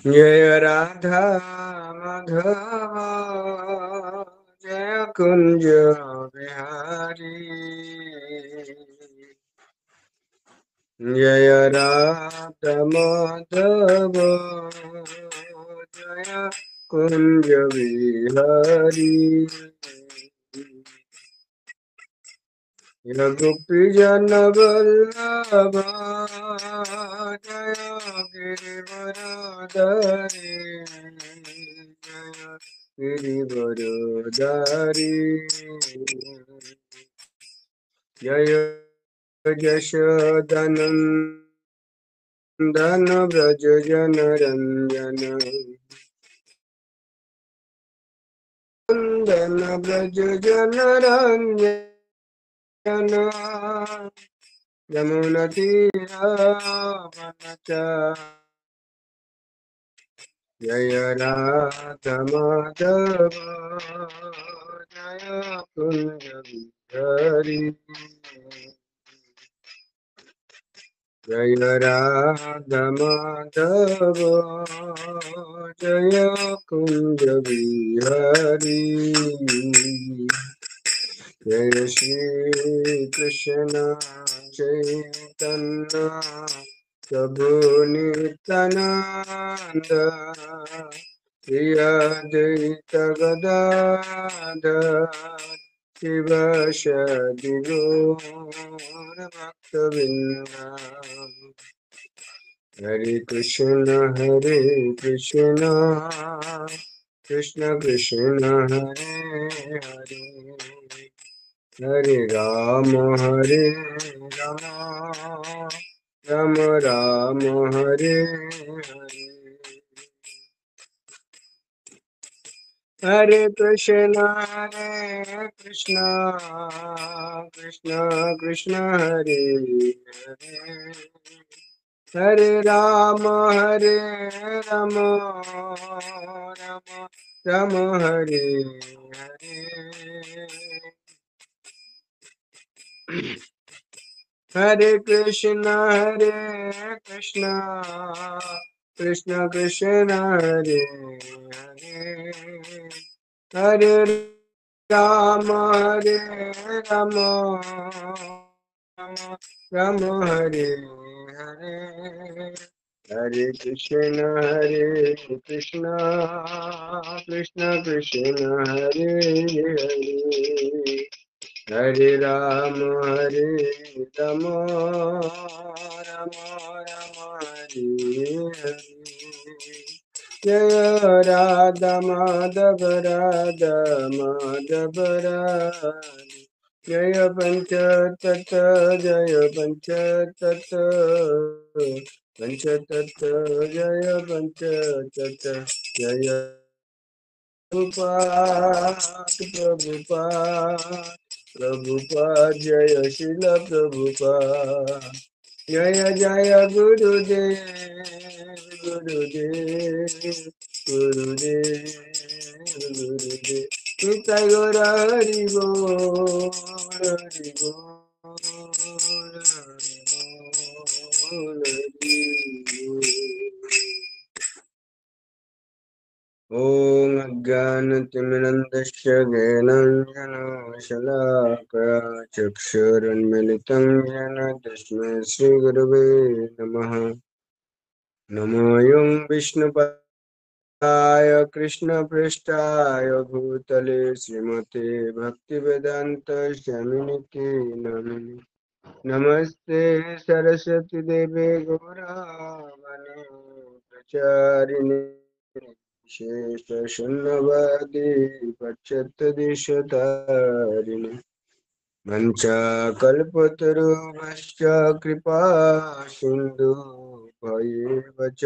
जय राधा माधव जय कुंज बिहारी जय राधा माधव जय कुंज बिहारी रघुपति जन वल्लभ जय गिरिवरधारी जय गिरिवरधारी जय यशोदनन्दन व्रज जनरञ्जन नन्दन व्रज जनरञ्जन यमुनतीरावनचारि जय राधा माधव जय कुंज बिहारी जय राधा माधव जय कुंज बिहारी जय श्री कृष्ण चैतन्य प्रभु नित्यानंद श्री अद्वैत गदाधर शिवशक्ति गौर भक्तवृंद हरे कृष्ण कृष्ण कृष्ण हरे हरे हरे राम राम राम हरे हरे हरे कृष्ण कृष्ण कृष्ण हरे हरे हरे राम राम राम हरे हरे हरे कृष्ण कृष्ण कृष्ण हरे हरे हरे राम राम राम हरे हरे हरे कृष्ण कृष्ण कृष्ण हरे हरे हरे राम राम राम हरे हरे जय राधा माधव राधे जय पंचतत्व जय पंचतत्व जय पंचतत्व जय प्रभुपाद जय शिल प्रभुपाद जय जय गुरुदेव निताय गौर हरि बोल हरि बोल हरि बोल। ॐ अज्ञानतिमिरन्दस्य ज्ञानाञ्जनशलाकया चक्षुरुन्मिलितं येन तस्मै श्रीगुरवे नमः। नमोऽयं विष्णुपदाय कृष्णपृष्ठाय भूतले श्रीमते भक्तिवेदान्त स्वामिनिति नामिने नमस्ते सरस्वती देवे गौरवाणी प्रचारिणे शेषशून्यवादी पश्चात्तदेशतारिणे वञ्चाकल्पतरुभ्यश्च कृपा सिन्धु भयेव च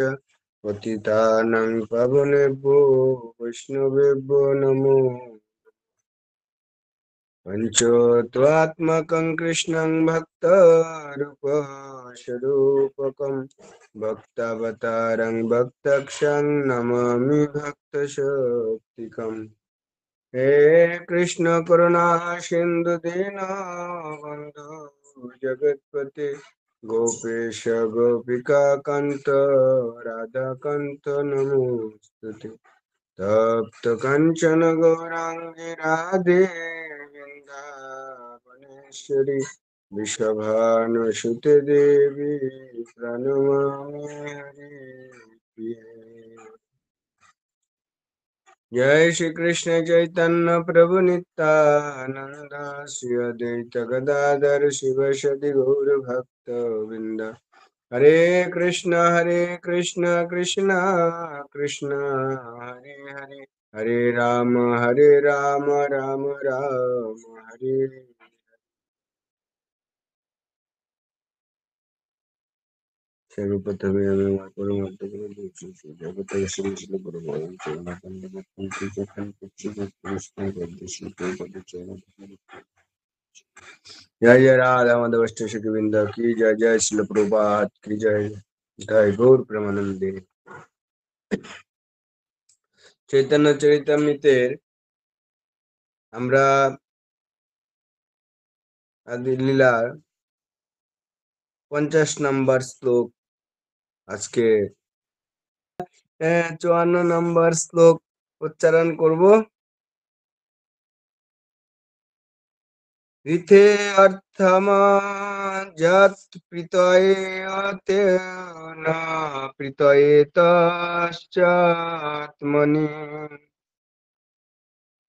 पतितानां पावनेभ्यो वैष्णवेभ्यो नमो पञ्चतत्त्वात्मकं कृष्णं भक्तरूपस्वरूपकं भक्तावतारं भक्तक्षं नमामि भक्तशक्तिकम् हे कृष्ण करुणा सिन्धु दीनबन्धु जगत्पते गोपेश गोपिकान्त राधाकान्त नमोऽस्तुते। तप्त कंचन गौरांगी राधे वृंदावनेश्वरी वृषभानुसुते देवी प्रणमामि हरिप्रिये। जय श्री कृष्ण चैतन्य प्रभु नित्यानंद श्री अद्वैत गदाधर शिव सदि गौर भक्त वृंद। हरे कृष्ण कृष्ण कृष्ण हरे हरे, हरे राम राम राम हरे हरे। सर्वप्रथमे আমি আমার পরমাত্ম গুরু জগতের শ্রীকৃষ্ণ পরমাত্ম চরণাপন্ন ভক্তি যখন করছি কৃষ্ণ বদ্দেশী পদ চরণ। जय जय राधा माधव अष्टोषी गोविंद की जय, जय श्रील प्रभुपाद की जय, जय गौर प्रेमानंदे। চৈতন্য চরিতামৃতের আমরা আদি লীলার 50 নম্বর শ্লোক আজকে 54 নম্বর শ্লোক উচ্চারণ করব। ঋথে অর্থমা যৎ প্রীতয়েতে না প্রীতয়েতশ্চাত্মনি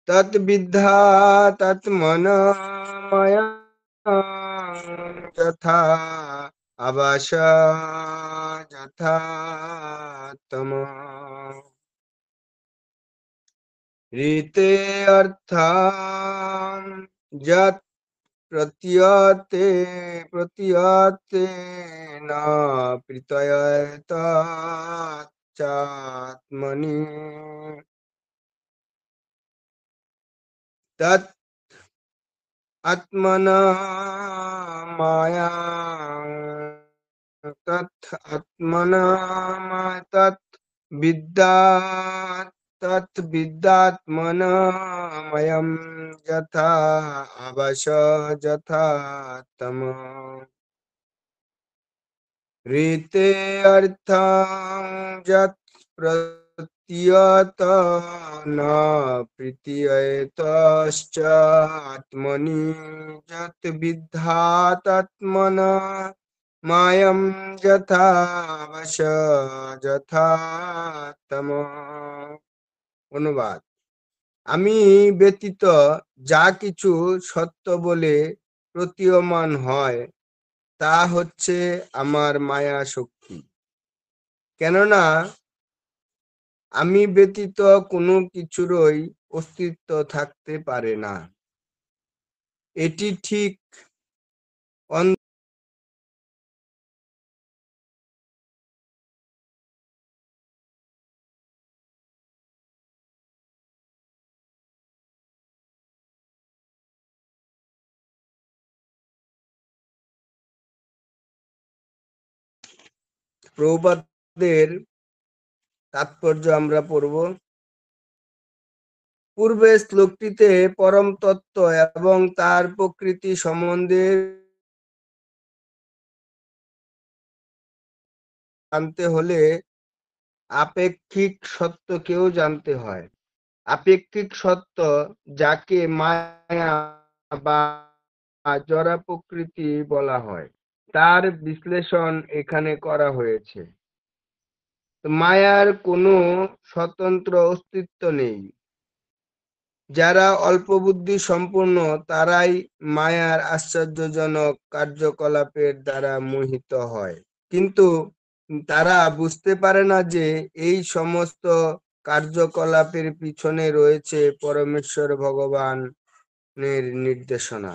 তদ্বিদ্ধা তৎমনময়া যথা আবাসা যথা তম। ঋতে অর্থাৎ যৎ প্রতীয়তে না প্রীতয়েতশ্চাত্মনি তৎ আত্মনা মায়া তৎ আত্মনা তৎ বিদ্যা তৎ বিদ্যাত্মনময়ং যথা আবাস যথা তম। ঋতে অর্থং যৎ প্রতীয়ত না প্রীতয়েতশ্চাত্মনি যৎ বিদ্যাত্মনা মায়ং যথা বশ যথা তম। অনুবাদ: আমি ব্যতীত যা কিছু সত্য বলে প্রতীয়মান হয় তা হচ্ছে আমার মায়া শক্তি। কেননা আমি ব্যতীত কোনো কিছুরই অস্তিত্ব থাকতে পারে না। এটি ঠিক প্রভুপাদের তাৎপর্য আমরা পড়ব। পূর্বের শ্লোকটিতে পরম তত্ত্ব এবং তার প্রকৃতি সম্বন্ধে জানতে হলে আপেক্ষিক সত্যকেও জানতে হয়। আপেক্ষিক সত্য, যাকে মায়া বা জড়া প্রকৃতি বলা হয়, তার বিশ্লেষণ এখানে করা হয়েছে। মায়ার কোনো স্বতন্ত্র অস্তিত্ব নেই। যারা অল্প বুদ্ধি সম্পন্ন তারাই মায়ার আশ্চর্যজনক কার্যকলাপের দ্বারা মোহিত হয়, কিন্তু তারা বুঝতে পারে না যে এই সমস্ত কার্যকলাপের পিছনে রয়েছে পরমেশ্বর ভগবানের নির্দেশনা।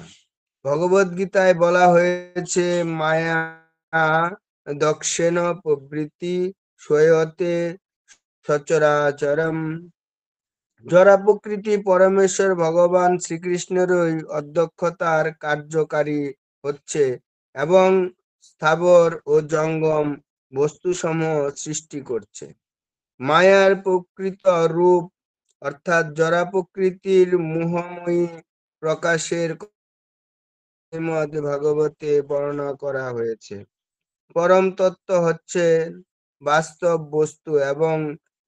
ভগবদ্গীতায় বলা হয়েছে, মায়া দক্ষেণ প্রবৃত্তি সয়তে সচরাচরম। জড়া প্রকৃতি পরমেশ্বর ভগবান শ্রীকৃষ্ণেরই অধ্যক্ষতার কার্যকারী হচ্ছে এবং স্থাবর ও জঙ্গম বস্তুসমূহ সৃষ্টি করছে। মায়ার প্রকৃত রূপ অর্থাৎ জড়া প্রকৃতির মোহময়ী প্রকাশের শ্রীমদ্ ভাগবতে বর্ণনা করা হয়েছে। পরম তত্ত্ব হচ্ছে বাস্তব বস্তু এবং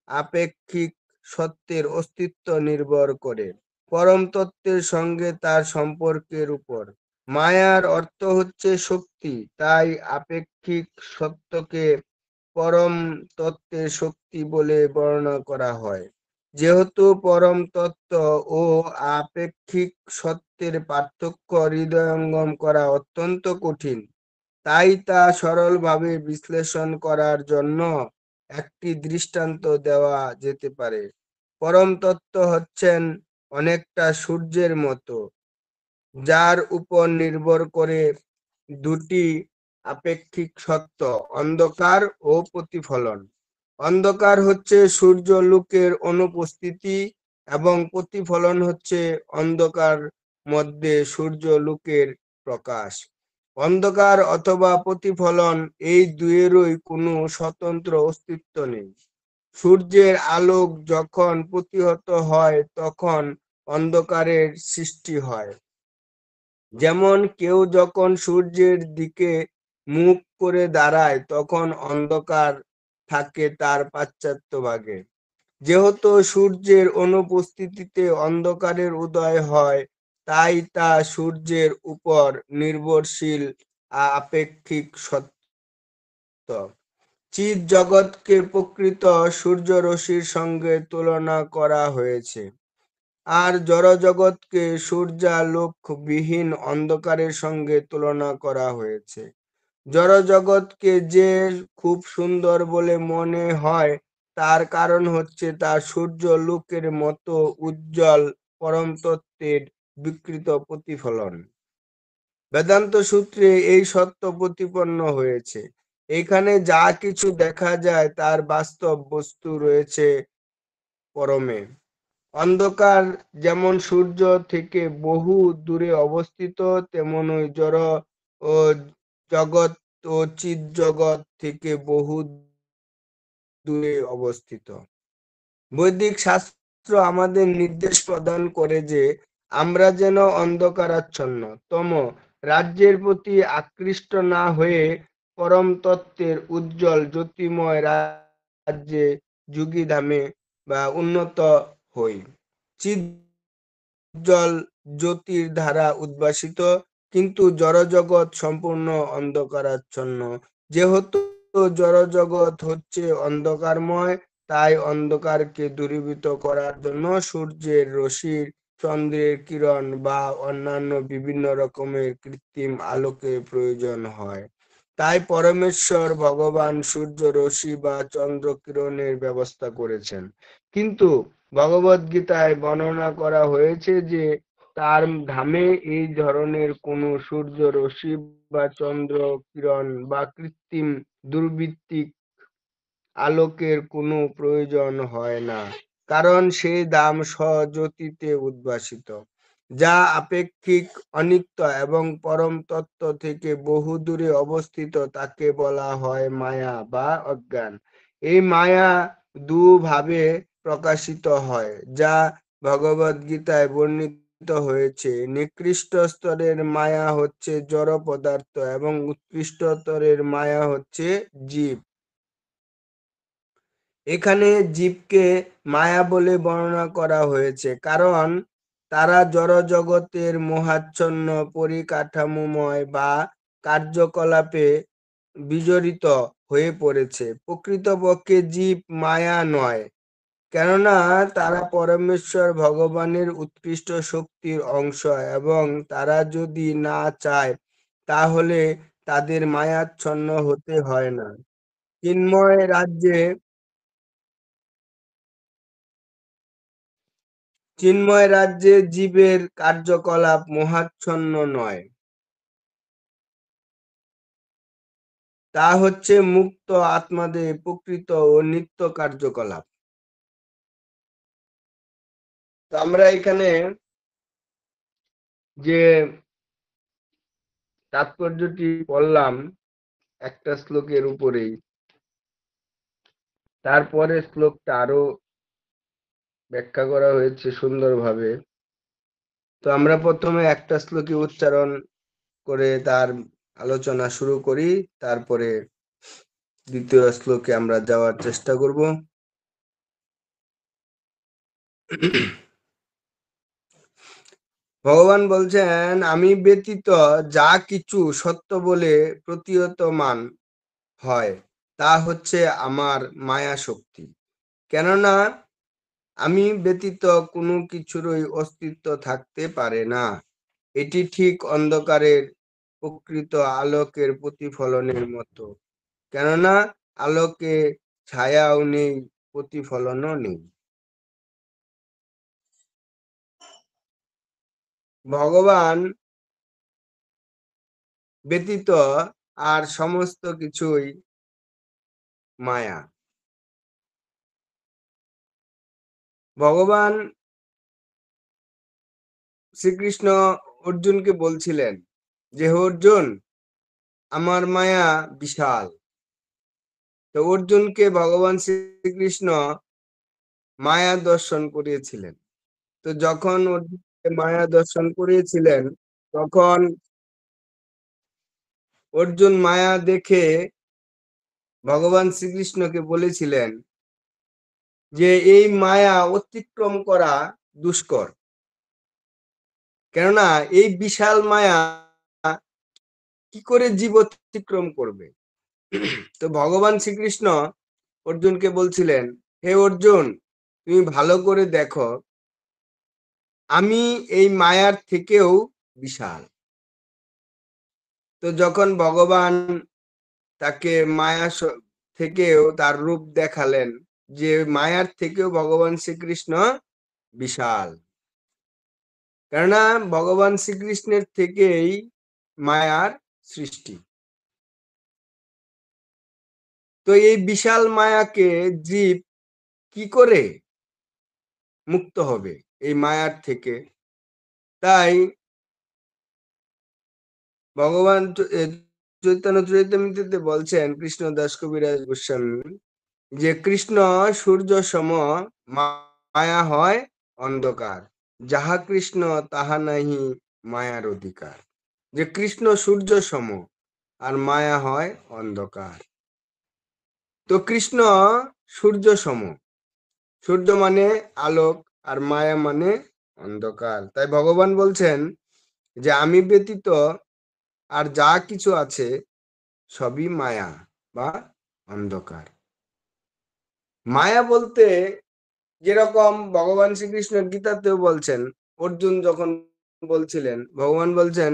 আপেক্ষিক সত্যের অস্তিত্ব নির্ভর করে পরম তত্ত্বের সঙ্গে তার সম্পর্কের উপর। মায়ার অর্থ হচ্ছে শক্তি, তাই আপেক্ষিক সত্যকে পরম তত্ত্বের শক্তি বলে বর্ণনা করা হয়। যেহেতু পরম তত্ত্ব ও আপেক্ষিক সত্যের পার্থক্য হৃদয়ঙ্গম করা অত্যন্ত কঠিন, তাই তা সরলভাবে বিশ্লেষণ করার জন্য একটি দৃষ্টান্ত দেওয়া যেতে পারে। পরম তত্ত্ব হচ্ছেন অনেকটা সূর্যের মতো, যার উপর নির্ভর করে দুটি আপেক্ষিক সত্য, অন্ধকার ও প্রতিফলন। অন্ধকার হচ্ছে সূর্যালোকের অনুপস্থিতি এবং প্রতিফলন হচ্ছে অন্ধকার মধ্যে সূর্যালোকের প্রকাশ। অন্ধকার অথবা প্রতিফলন এই দুয়েরই কোনো স্বতন্ত্র অস্তিত্ব নেই। সূর্যের আলোক যখন প্রতিহত হয় তখন অন্ধকারের সৃষ্টি হয়। যেমন কেউ যখন সূর্যের দিকে মুখ করে দাঁড়ায় তখন অন্ধকার থাকে তার পাশ্চাত্যভাগে। যেহেতু সূর্যের অনুপস্থিতিতে অন্ধকারের উদয় হয়, তাই তা সূর্যের উপর নির্ভরশীল আপেক্ষিক সত্য। চিৎ জগৎকে প্রকৃত সূর্যরশ্মির সঙ্গে তুলনা করা হয়েছে, আর জড়জগৎকে সূর্যালোকবিহীন অন্ধকারের সঙ্গে তুলনা করা হয়েছে। জড়জগৎকে যে খুব সুন্দর বলে মনে হয়, তার কারণ হচ্ছে তা সূর্যালোকের মতো উজ্জ্বল পরম তত্ত্বের বিকৃত প্রতিফলন। বেদান্ত সূত্রে এই সত্য প্রতিপন্ন হয়েছে। এখানে যা কিছু দেখা যায় তার বাস্তব বস্তু রয়েছে পরমে। অন্ধকার যেমন সূর্য থেকে বহু দূরে অবস্থিত, তেমনই জড় ও জগৎ ও চিৎ জগৎ থেকে বহু দূরে অবস্থিত। বৈদিক শাস্ত্র আমাদের নির্দেশ প্রদান করে যে আমরা যেন অন্ধকারাচ্ছন্ন তম রাজ্যের প্রতি আকৃষ্ট না হয়ে পরম তত্ত্বের উজ্জ্বল জ্যোতির্ময় রাজ্যে যোগীধামে বা উন্নত হই। চিৎ উজ্জ্বল জ্যোতির দ্বারা উদ্ভাসিত, কিন্তু জড়জগৎ সম্পূর্ণ অন্ধকারাচ্ছন্ন। যেহেতু জড়জগৎ হচ্ছে অন্ধকারময়, তাই অন্ধকারকে দূরীভূত করার জন্য সূর্যের রশ্মি, চন্দ্রের কিরণ বা অন্যান্য বিভিন্ন রকমের কৃত্রিম আলোকের প্রয়োজন হয়। তাই পরমেশ্বর ভগবান সূর্য রশ্মি বা চন্দ্র কিরণের ব্যবস্থা করেছেন। কিন্তু ভগবদ্গীতায় বর্ণনা করা হয়েছে যে তার ধামে এই ধরনের কোনো সূর্য রশ্মি বা চন্দ্র কিরণ বা কৃত্রিম দুর্বৃত্তিক আলোকের কোনো প্রয়োজন হয় না, কারণ সেই ধাম স্বজ্যোতিতে উদ্ভাসিত, যা আপেক্ষিক, অনিত্য এবং পরম তত্ত্ব থেকে বহু দূরে অবস্থিত। তাকে বলা হয় মায়া বা অজ্ঞান। এই মায়া দুভাবে প্রকাশিত হয়, যা ভগবদ্গীতায় বর্ণিত হয়েছে। নিকৃষ্ট স্তরের মায়া হচ্ছে জড় পদার্থ এবং উৎকৃষ্ট স্তরের মায়া হচ্ছে জীব। এখানে জীবকে মায়া বলে বর্ণনা করা হয়েছে, কারণ তারা জড়জগতের মোহাচ্ছন্ন পরিকাঠামোময় বা কার্যকলাপে বিজড়িত হয়ে পড়েছে। প্রকৃতপক্ষে জীব মায়া নয়, কেননা তারা পরমেশ্বর ভগবানের উৎকৃষ্ট শক্তির অংশ এবং তারা যদি না চায় তাহলে তাদের মায়াচ্ছন্ন হতে হয় না। চিন্ময় রাজ্যে চিন্ময় রাজ্যে জীবের কার্যকলাপ মোহাচ্ছন্ন নয়, তা হচ্ছে মুক্ত আত্মাদের প্রকৃত ও নিত্য কার্যকলাপ। তো আমরা এখানে যে তাৎপর্যটি পড়লাম একটা শ্লোকের উপরেই, তারপরে শ্লোকটা আরো ব্যাখ্যা করা হয়েছে সুন্দরভাবে। তো আমরা প্রথমে একটা শ্লোকে উচ্চারণ করে তার আলোচনা শুরু করি, তারপরে দ্বিতীয় শ্লোকে আমরা যাওয়ার চেষ্টা করব। ভগবান বলছেন, আমি ব্যতীত যা কিছু সত্য বলে প্রতীয়মান হয় তা হচ্ছে আমার মায়া শক্তি। কেননা আমি ব্যতীত কোনো কিছুরই অস্তিত্ব থাকতে পারে না। এটি ঠিক অন্ধকারের প্রকৃত আলোকের প্রতিফলনের মতো। কেননা আলোকে ছায়াও নেই, প্রতিফলনও নেই। ভগবান ব্যতীত আর সমস্ত কিছুই মায়া। ভগবান শ্রীকৃষ্ণ অর্জুনকে বলছিলেন যে, হে অর্জুন, আমার মায়া বিশাল। তো অর্জুনকে ভগবান শ্রীকৃষ্ণ মায়া দর্শন করিয়েছিলেন। তো যখন অর্জুনকে মায়া দর্শন করিয়েছিলেন, তখন অর্জুন মায়া দেখে ভগবান শ্রীকৃষ্ণকে বলেছিলেন যে এই মায়া অতিক্রম করা দুষ্কর। কেননা এই বিশাল মায়া কি করে জীব অতিক্রম করবে। তো ভগবান শ্রীকৃষ্ণ অর্জুনকে বলছিলেন, হে অর্জুন, তুমি ভালো করে দেখো, আমি এই মায়ার থেকেও বিশাল। তো যখন ভগবান তাকে মায়া থেকেও তার রূপ দেখালেন, যে মায়ার থেকেও ভগবান শ্রীকৃষ্ণ বিশাল। কেননা ভগবান শ্রীকৃষ্ণের থেকেই মায়ার সৃষ্টি। তো এই বিশাল মায়াকে জীব কি করে মুক্ত হবে এই মায়ার থেকে? তাই ভগবান চৈতন্য চরিতামৃতে বলছেন কৃষ্ণ দাস কবিরাজ গোস্বামী, যে কৃষ্ণ সূর্য সম, মায়া হয় অন্ধকার, যাহা কৃষ্ণ তাহা নাহি মায়ার অধিকার। যে কৃষ্ণ সূর্য সম আর মায়া হয় অন্ধকার। তো কৃষ্ণ সূর্য সম, সূর্য মানে আলোক আর মায়া মানে অন্ধকার। তাই ভগবান বলছেন যে আমি ব্যতীত আর যা কিছু আছে সবই মায়া বা অন্ধকার। মায়া বলতে যেরকম ভগবান শ্রীকৃষ্ণ গীতাতেও বলছেন, অর্জুন যখন বলছিলেন, ভগবান বলছেন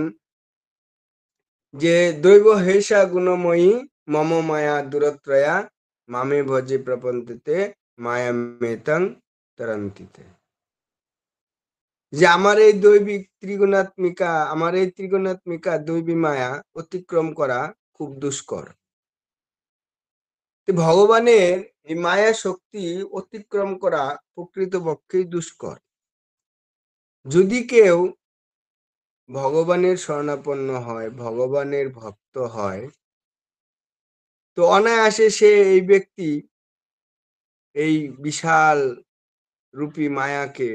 যে দৈব হেষা গুণময়ী মম মায়া দূরত্রয়া মামে ভজে প্রপন্তিতে মায়া মেতং তরন্তিতে। যে আমার এই দৈবিক ত্রিগুণাত্মিকা, আমার এই ত্রিগুণাত্মিকা দৈবী মায়া অতিক্রম করা খুব দুষ্কর। ভগবানের এই মায়া শক্তি অতিক্রম করা প্রকৃতপক্ষেই দুষ্কর। যদি কেউ ভগবানের শরণাপন্ন হয়, ভগবানের ভক্ত হয়, তো অনায়াসে সে এই ব্যক্তি এই বিশাল রূপী মায়াকে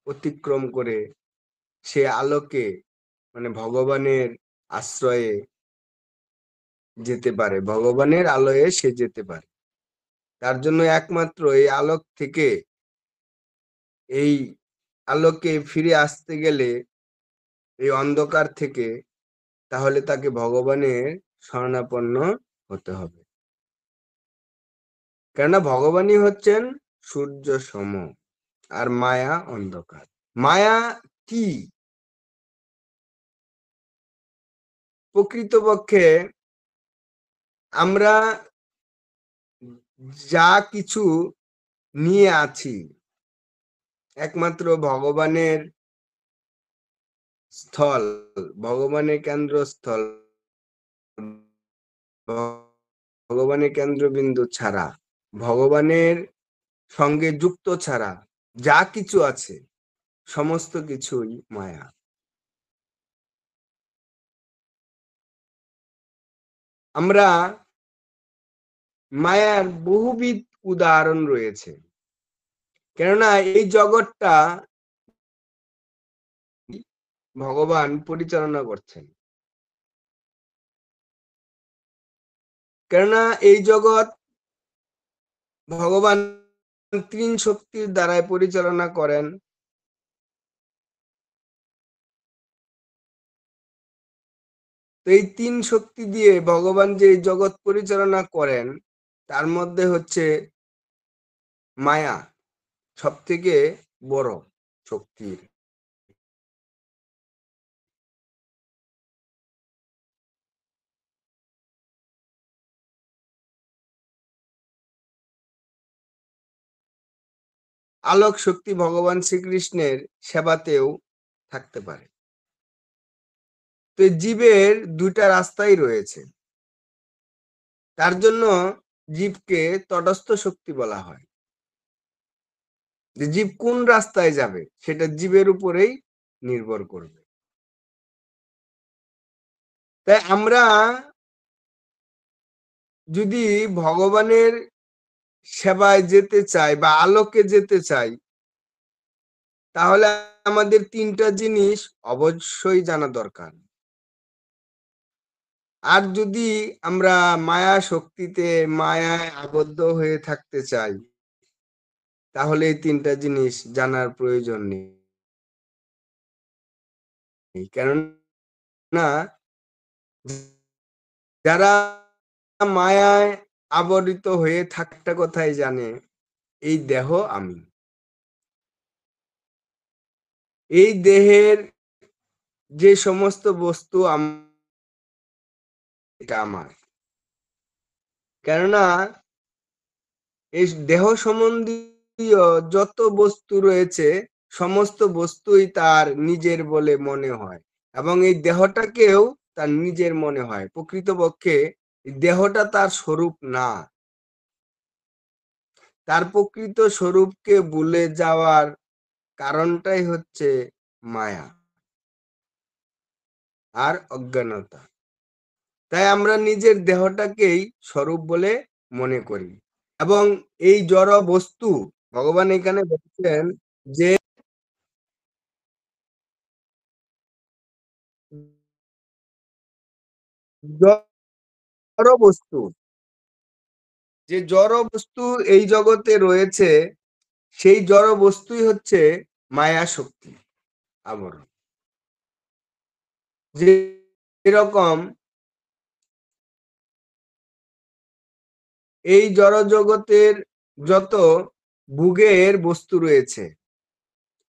অতিক্রম করে সে আলোকে, মানে ভগবানের আশ্রয়ে যেতে পারে, ভগবানের আলোয় সে যেতে পারে। তার জন্য একমাত্র এই আলোক থেকে, এই আলোকে ফিরে আসতে গেলে এই অন্ধকার থেকে, তাহলে তাকে ভগবানের শরণাপন্ন হতে হবে। কেননা ভগবানই হচ্ছেন সূর্য সম আর মায়া অন্ধকার। মায়া কি? প্রকৃতপক্ষে আমরা যা কিছু নিয়ে আছি একমাত্র ভগবানের স্থল, ভগবানের কেন্দ্রস্থল, ভগবানের কেন্দ্রবিন্দু ছাড়া, ভগবানের সঙ্গে যুক্ত ছাড়া যা কিছু আছে সমস্ত কিছুই মায়া। আমরা মায়ার বহুবিধ উদাহরণ রয়েছে। কেননা এই জগৎটা ভগবান পরিচালনা করছেন। কেননা এই জগৎ ভগবান ৩ শক্তির দ্বারাই পরিচালনা করেন। তো এই ৩ শক্তি দিয়ে ভগবান যে এই জগৎ পরিচালনা করেন, তার মধ্যে হচ্ছে মায়া সবথেকে বড় শক্তির। আলোক শক্তি ভগবান শ্রীকৃষ্ণের সেবাতেও থাকতে পারে। তো এই জীবের ২ টা রাস্তাই রয়েছে। তার জন্য জীবকে তটস্থ শক্তি বলা হয়। যে জীব কোন রাস্তায় যাবে সেটা জীবের উপরেই নির্ভর করবে। তাই আমরা যদি ভগবানের সেবায় যেতে চাই বা আলোকে যেতে চাই, তাহলে আমাদের ৩ টা জিনিস অবশ্যই জানা দরকার। আর যদি আমরা মায়া শক্তিতে মায়ায় আবদ্ধ হয়ে থাকতে চাই, তাহলে এই ৩ টা জিনিস জানার প্রয়োজন নেই। কেননা যারা মায়ায় আবরিত হয়ে থাকতে কথাই জানে, এই দেহ আমি। এই দেহের যে সমস্ত বস্তু এটা আমার। কেননা এই দেহ সম্বন্ধীয় যত বস্তু রয়েছে, সমস্ত বস্তুই তার নিজের বলে মনে হয় এবং এই দেহটাকেও তার নিজের মনে হয়। প্রকৃতপক্ষে এই দেহটা তার স্বরূপ না। তার প্রকৃত স্বরূপকে ভুলে যাওয়ার কারণটাই হচ্ছে মায়া আর অজ্ঞানতা। তাই আমরা নিজের দেহটাকেই স্বরূপ বলে মনে করি এবং এই জড় বস্তু ভগবান এখানে বলছেন যে জড় বস্তু, যে জড় বস্তু এই জগতে রয়েছে, সেই জড় বস্তুই হচ্ছে মায়া শক্তি আবরণ। যে এরকম এই জড় জগতের যত ভোগের বস্তু রয়েছে,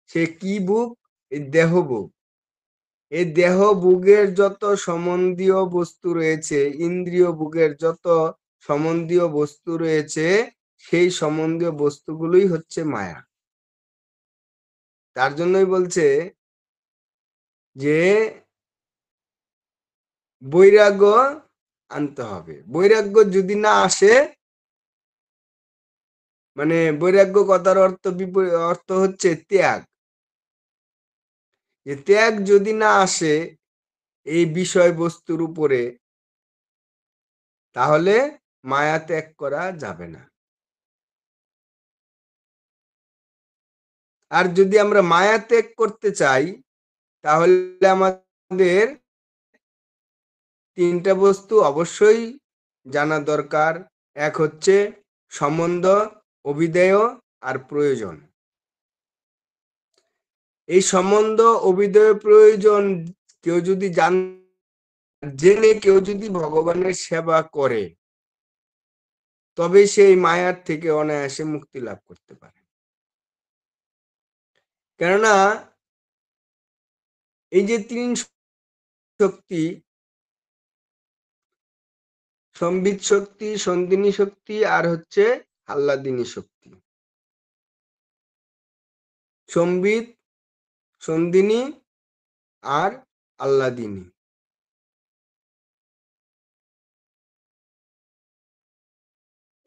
সে কি ভোগ? এই দেহ ভোগ। এই দেহ ভোগের যত সম্বন্ধীয় বস্তু রয়েছে, ইন্দ্রিয় ভোগের যত সম্বন্ধীয় বস্তু রয়েছে, সেই সম্বন্ধীয় বস্তুগুলোই হচ্ছে মায়া। তার জন্যই বলছে যে বৈরাগ্য আনতে হবে। বৈরাগ্য যদি না আসে, মানে বৈরাগ্য কথার অর্থ হচ্ছে ত্যাগ। যে ত্যাগ যদি না আসে এই বিষয়বস্তুর উপরে, তাহলে মায়া ত্যাগ করা যাবে না। আর যদি আমরা মায়া ত্যাগ করতে চাই, তাহলে আমাদের ৩ টা বস্তু অবশ্যই জানা দরকার। এক হচ্ছে সম্বন্ধ, অভিধেয় আর প্রয়োজন। এই সম্বন্ধ, অভিধেয়, প্রয়োজন কেউ যদি জেনে কেউ যদি ভগবানের সেবা করে, তবে সেই মায়ার থেকে অনায়াসে মুক্তি লাভ করতে পারে। কেননা এই যে ৩ শক্তি, সম্বিত শক্তি, সন্দিনী শক্তি আর হচ্ছে আহ্লাদিনী শক্তি। সম্বিত, সন্দিনী আর আহ্লাদিনী।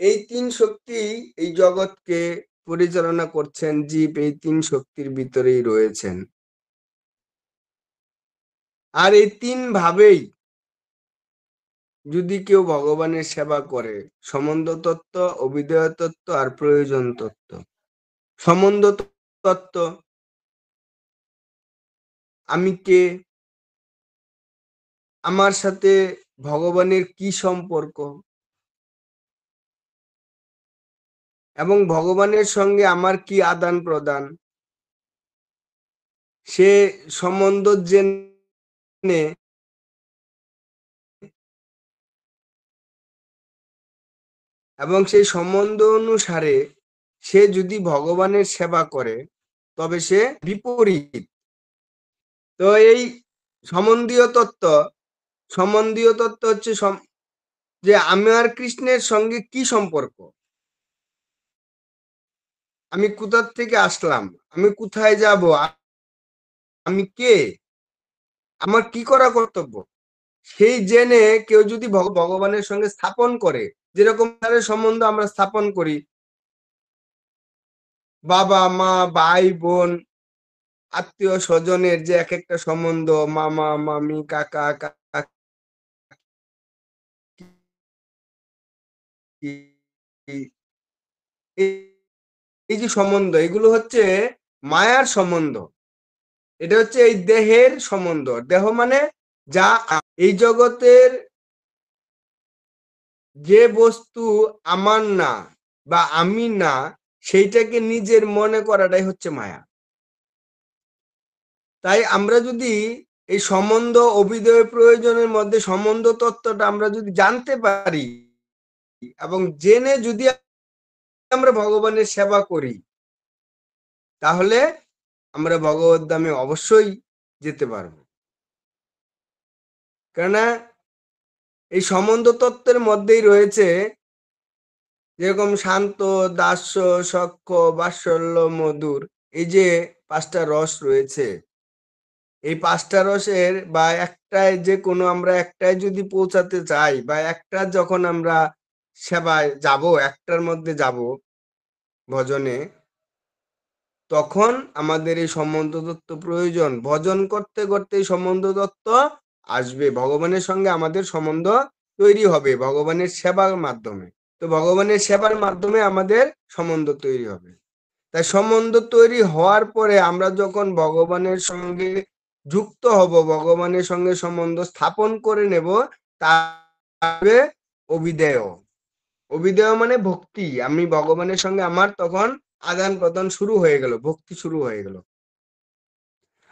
এই ৩ শক্তি এই জগৎকে পরিচালনা করছেন। জীব এই ৩ শক্তির ভিতরেই রয়েছেন। আর এই ৩ ভাবেই যদি কেউ ভগবানের সেবা করে, সম্বন্ধ তত্ত্ব, অভিধেয় তত্ত্ব আর প্রয়োজন তত্ত্ব। সম্বন্ধ তত্ত্ব, আমি কে, আমার সাথে ভগবানের কি সম্পর্ক, এবং ভগবানের সঙ্গে আমার কি আদান প্রদান, সে সম্বন্ধ জেনে এবং সেই সম্বন্ধ অনুসারে সে যদি ভগবানের সেবা করে তবে সে বিপরীত। তো এই সম্বন্ধীয় তত্ত্ব হচ্ছে যে আমার কৃষ্ণের সঙ্গে কি সম্পর্ক, আমি কোথা থেকে আসলাম, আমি কোথায় যাব, আমি কে, আমার কি করা কর্তব্য, সেই জেনে কেউ যদি ভগবানের সঙ্গে স্থাপন করে, যেরকম সম্বন্ধ আমরা স্থাপন করি, বাবা মা ভাই বোন আত্মীয় স্বজনের যে এক একটা সম্বন্ধ, মামা মামি কাকা কাকি, এই যে সম্বন্ধ, এগুলো হচ্ছে মায়ার সম্বন্ধ। এটা হচ্ছে এই দেহের সম্বন্ধ। দেহ মানে যা এই জগতের যে বস্তু আমার না বা আমি না, সেইটাকে নিজের মনে করাটাই হচ্ছে মায়া। তাই আমরা যদি এই সম্বন্ধ অভিধেয় প্রয়োজনের মধ্যে সম্বন্ধ তত্ত্বটা আমরা যদি জানতে পারি এবং জেনে যদি আমরা ভগবানের সেবা করি, তাহলে আমরা ভগবত ধামে অবশ্যই যেতে পারবো। কেননা এই সম্বন্ধ তত্ত্বের মধ্যেই রয়েছে যেরকম শান্ত, দাস্য, সখ্য, বাৎসল্য, মধুর, এই যে 5টা রস রয়েছে, এই 5টা রসের বা একটাই যে কোনো আমরা একটাই যদি পৌঁছাতে চাই বা একটা যখন আমরা সেবায় যাব, একটার মধ্যে যাব ভজনে, তখন আমাদের এই সম্বন্ধ তত্ত্ব প্রয়োজন। ভজন করতে করতে এই সম্বন্ধ তত্ত্ব আসবে, ভগবানের সঙ্গে আমাদের সম্বন্ধ তৈরি হবে ভগবানের সেবার মাধ্যমে। তো ভগবানের সেবার মাধ্যমে আমাদের সম্বন্ধ তৈরি হবে। তাই সম্বন্ধ তৈরি হওয়ার পরে আমরা যখন ভগবানের সঙ্গে যুক্ত হব, ভগবানের সঙ্গে সম্বন্ধ স্থাপন করে নেব, তারপরে অভিধেয়। অভিধেয় মানে ভক্তি। আমি ভগবানের সঙ্গে আমার তখন আদান প্রদান শুরু হয়ে গেল, ভক্তি শুরু হয়ে গেল।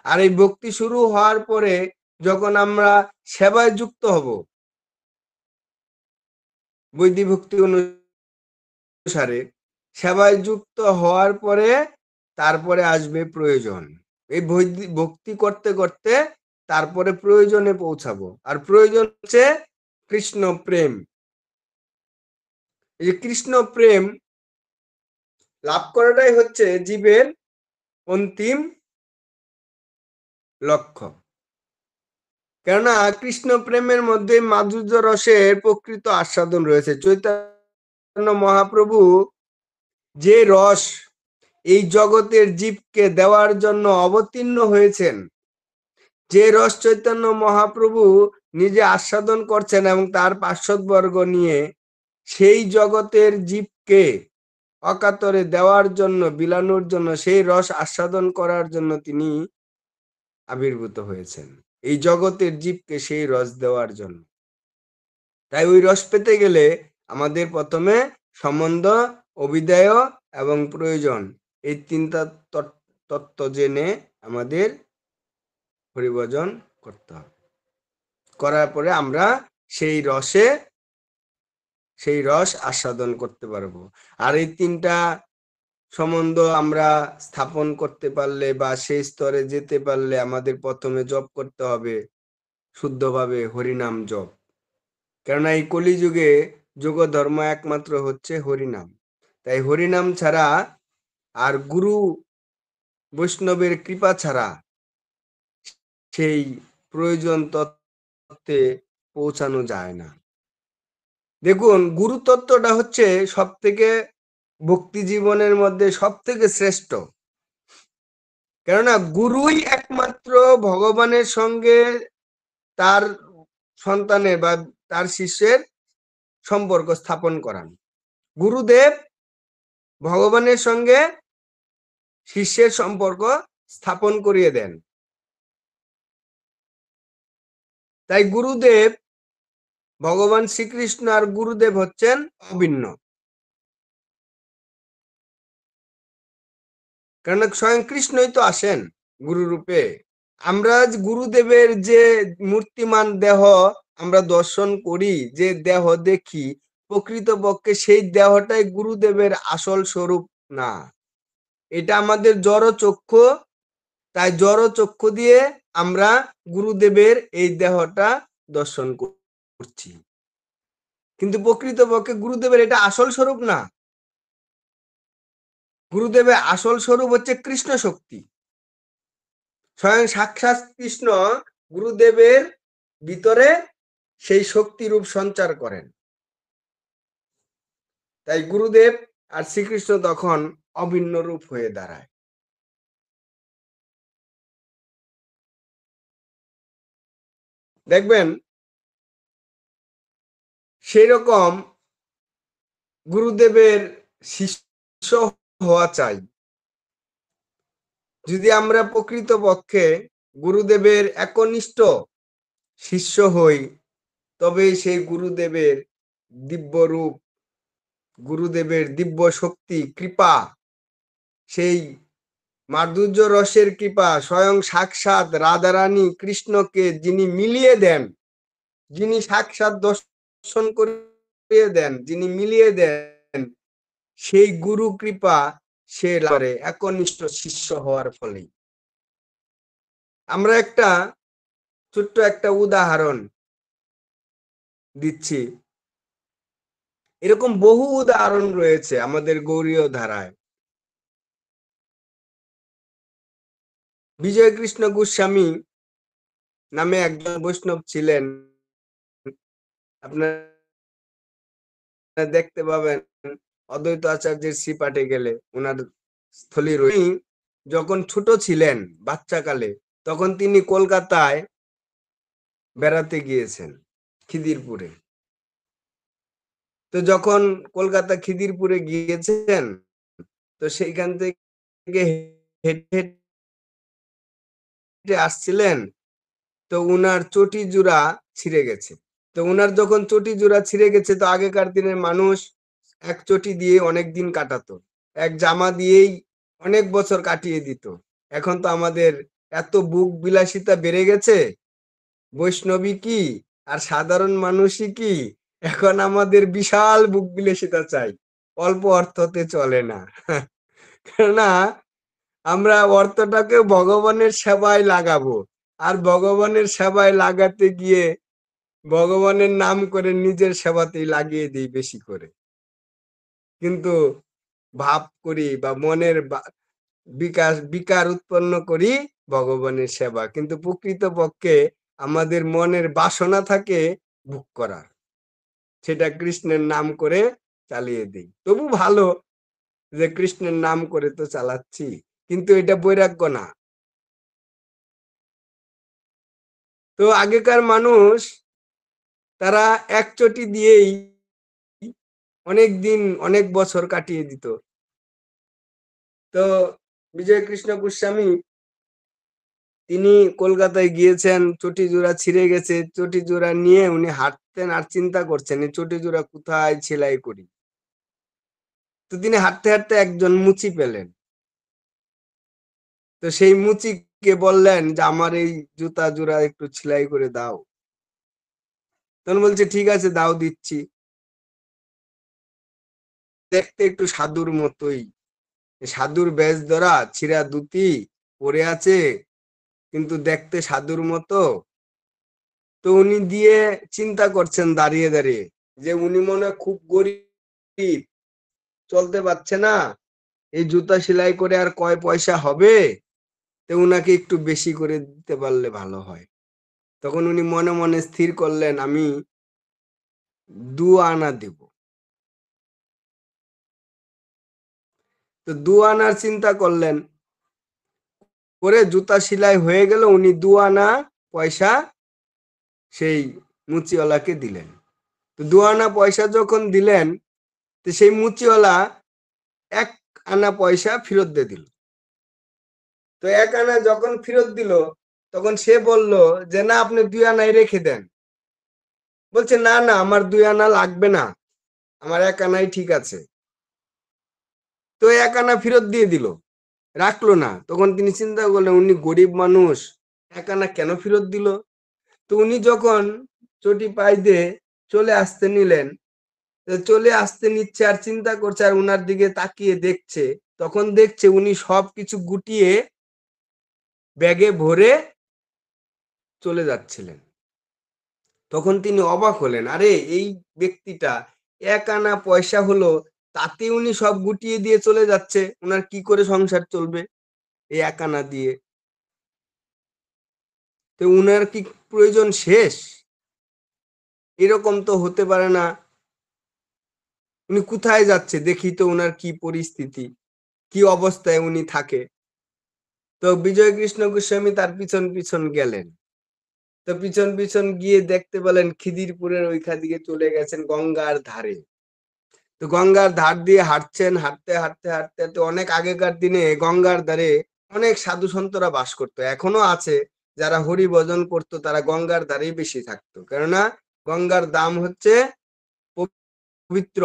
আর এই ভক্তি শুরু হওয়ার পরে যখন আমরা সেবায় যুক্ত হব, বৈদিক ভক্তি অনুসারে সেবায় যুক্ত হওয়ার পরে তারপরে আসবে প্রয়োজন। এই ভক্তি করতে করতে তারপরে প্রয়োজনে পৌঁছাবো। আর প্রয়োজন হচ্ছে কৃষ্ণ প্রেম। এই যে কৃষ্ণ প্রেম লাভ করাটাই হচ্ছে জীবের অন্তিম লক্ষ্য। কেননা কৃষ্ণ প্রেমের মধ্যে মাধুর্য রসের প্রকৃত আস্বাদন রয়েছে। চৈতন্য মহাপ্রভু যে রস এই জগতের জীবকে দেওয়ার জন্য অবতীর্ণ হয়েছেন, যে রস চৈতন্য মহাপ্রভু নিজে আস্বাদন করছেন এবং তার পার্শ্বদবর্গ নিয়ে সেই জগতের জীবকে অকাতরে দেওয়ার জন্য, বিলানোর জন্য, সেই রস আস্বাদন করার জন্য তিনি আবির্ভূত হয়েছেন, এই জগতের জীবকে সেই রস দেওয়ার জন্য। তাই ওই রস পেতে গেলে আমাদের প্রথমে সম্বন্ধ, অভিধেয় এবং প্রয়োজন, এই 3টা তত্ত্ব জেনে আমাদের হরিভজন করতে হবে। করার পরে আমরা সেই রস আস্বাদন করতে পারবো। আর এই 3টা সম্বন্ধ আমরা স্থাপন করতে পারলে বা সেই স্তরে যেতে পারলে আমাদের প্রথমে জপ করতে হবে শুদ্ধভাবে হরিনাম জপ। কেননা এই কলিযুগে যোগ ধর্ম একমাত্র হচ্ছে হরিনাম। তাই হরিনাম ছাড়া আর গুরু বৈষ্ণবের কৃপা ছাড়া সেই প্রয়োজন তত্ত্বে পৌঁছানো যায় না। দেখুন, গুরুতত্ত্বটা হচ্ছে সব থেকে ভক্তি জীবনের মধ্যে সব থেকে শ্রেষ্ঠ। কেননা গুরুই একমাত্র ভগবানের সঙ্গে তার সন্তানের বা তার শিষ্যের সম্পর্ক স্থাপন করান। গুরুদেব ভগবানের সঙ্গে শিষ্যের সম্পর্ক স্থাপন করিয়ে দেন। তাই গুরুদেব, ভগবান শ্রীকৃষ্ণ আর গুরুদেব হচ্ছেন অভিন্ন। কারণ স্বয়ং কৃষ্ণই তো আসেন গুরু রূপে। আমরা গুরুদেবের যে মূর্তিমান দেহ আমরা দর্শন করি, যে দেহ দেখি, প্রকৃতপক্ষে সেই দেহটাই গুরুদেবের আসল স্বরূপ না। এটা আমাদের জড় চক্ষু, তাই জড় চক্ষু দিয়ে আমরা গুরুদেবের এই দেহটা দর্শন করছি, কিন্তু প্রকৃতপক্ষে গুরুদেবের এটা আসল স্বরূপ না। গুরুদেবের আসল স্বরূপ হচ্ছে কৃষ্ণ শক্তি। স্বয়ং সাক্ষাৎ কৃষ্ণ গুরুদেবের ভিতরে সেই শক্তি রূপ সঞ্চার করেন। তাই গুরুদেব আর শ্রীকৃষ্ণ তখন অভিন্ন রূপ হয়ে দাঁড়ায়। দেখবেন সেই রকম গুরুদেবের শিষ্য হওয়া চাই। যদি আমরা প্রকৃতপক্ষে গুরুদেবের একনিষ্ঠ শিষ্য হই, তবে সেই গুরুদেবের দিব্য রূপ, গুরুদেবের দিব্য শক্তি, কৃপা, সেই মাধুর্য রসের কৃপা, স্বয়ং সাক্ষাৎ রাধারানী কৃষ্ণকে যিনি মিলিয়ে দেন, যিনি সাক্ষাৎ দর্শন করিয়ে দেন, যিনি মিলিয়ে দেন, সেই গুরু কৃপা সে লাভে একনিষ্ঠ শিষ্য হওয়ার ফলে। আমরা ছোট্ট একটা উদাহরণ দিচ্ছি। এরকম বহু উদাহরণ রয়েছে আমাদের গৌড়ীয় ধারায়। বিজয় কৃষ্ণ গোস্বামী নামে একজন বৈষ্ণব ছিলেন, আপনারা দেখতে পাবেন অদ্বৈত আচার্যের শ্রীপাঠে গেলে উনার স্থলী রয়েছে। যখন ছোট ছিলেন, বাচ্চাকালে, তখন তিনি কলকাতায় বেড়াতে গিয়েছেন, খিদিরপুরে। তো যখন কলকাতা খিদিরপুরে গিয়েছেন, তো সেইখান থেকে হেঁটে হেঁটে আসছিলেন, তো উনার চটি জোড়া ছিঁড়ে গেছে। তো উনার যখন চটি জোড়া ছিঁড়ে গেছে, তো আগেকার দিনের মানুষ এক চটি দিয়ে অনেক দিন কাটাতো, এক জামা দিয়েই অনেক বছর কাটিয়ে দিত। এখন তো আমাদের এত বুক বিলাসিতা বেড়ে গেছে, বৈষ্ণবী কি আর সাধারণ মানুষই কি, এখন আমাদের বিশাল বুক বিলাসিতা চাই, অল্প অর্থতে চলে না। কেননা আমরা অর্থটাকে ভগবানের সেবায় লাগাবো, আর ভগবানের সেবায় লাগাতে গিয়ে ভগবানের নাম করে নিজের সেবাতেই লাগিয়ে দিই বেশি করে। কিন্তু ভাব করি বা মনের বিকার উৎপন্ন করি ভগবানের সেবা, কিন্তু প্রকৃত পক্ষে আমাদের মনের বাসনা থাকে ভোগ করার, সেটা কৃষ্ণের নাম করে চালিয়ে দিই। তবু ভালো যে কৃষ্ণের নাম করে তো চালাচ্ছি, কিন্তু এটা বৈরাগ্য না। তো আগেকার মানুষ তারা এক চটি দিয়েই অনেক দিন অনেক বছর কাটিয়ে দিত। তো বিজয় কৃষ্ণ গোস্বামী তিনি কলকাতায় গিয়েছেন, চটি জোড়া ছিঁড়ে গেছে, চটি জোড়া নিয়ে উনি হাঁটতেন আর চিন্তা করছেন এই চটি জোড়া কোথায় সেলাই করি। তো তিনি হাঁটতে হাঁটতে একজন মুচি পেলেন। তো সেই মুচিকে বললেন যে আমার এই জুতা জোড়া একটু সেলাই করে দাও। তখন বলছে ঠিক আছে, দাও, দিচ্ছি। দেখতে একটু সাধুর মতোই, সাধুর বেশ ধরা, ছিঁড়া ধুতি পরে আছে, কিন্তু দেখতে সাধুর মতো। তো উনি দিয়ে চিন্তা করছেন দাঁড়িয়ে দাঁড়িয়ে যে উনি মনে হয় খুব গরিব, চলতে পারছে না, এই জুতা সেলাই করে আর কয় পয়সা হবে, তো উনাকে একটু বেশি করে দিতে পারলে ভালো হয়। তখন উনি মনে মনে স্থির করলেন আমি 2 আনা দেব। তো 2 আনার চিন্তা করলেন, করে জুতা সেলাই হয়ে গেল, উনি 2 আনা পয়সা সেই মুচিওয়ালাকে দিলেন। তো 2 আনা পয়সা যখন দিলেন, তো সেই মুচিওয়ালা 1 আনা পয়সা ফেরত দিয়ে দিল। তো 1 আনা যখন ফেরত দিল, তখন সে বলল যে না, আপনি 2 আনাই রেখে দেন। বলছে না না, আমার 2 আনা লাগবে না, আমার 1 আনাই ঠিক আছে। তো 1 আনা ফেরত দিয়ে দিল। রাখলো না। তখন তিনি চিন্তা করলেন উনি গরিব মানুষ, ১ আনা কেন ফেরত দিল? তো উনি যখন চটি পায়ে দিয়ে চলে আসতে নিলেন, তো চলে আসতে নিচ্ছে আর চিন্তা করছে আর উনার দিকে তাকিয়ে দেখছে। তখন দেখছে উনি সবকিছু গুটিয়ে ব্যাগে ভরে চলে যাচ্ছিলেন। তখন তিনি অবাক হলেন, আরে এই ব্যক্তিটা ১ আনা পয়সা হলো, তাতে উনি সব গুটিয়ে দিয়ে চলে যাচ্ছে। উনার কি করে সংসার চলবে এই ১ আনা দিয়ে? তো উনার কি প্রয়োজন শেষ? এরকম তো হতে পারে না। উনি কোথায় যাচ্ছে? দেখি তো উনার কি পরিস্থিতি, কি অবস্থায় উনি থাকে। তো বিজয়কৃষ্ণ গোস্বামী তার পিছন, পিছন গেলেন। তো পিছন, পিছন গিয়ে দেখতে পেলেন খিদিরপুরের ওইখান দিকে চলে গেছেন গঙ্গার ধারে। তো গঙ্গার ধার দিয়ে হাঁটছেন, হাঁটতে, হাঁটতে, হাঁটতে, হাঁটতে অনেক আগেকার দিনে গঙ্গার ধারে অনেক সাধু সন্তরা বাস করতো। এখনো আছে যারা হরিভজন করতো তারা গঙ্গার ধারেই বেশি থাকতো। কেননা গঙ্গার দাম হচ্ছে পবিত্র।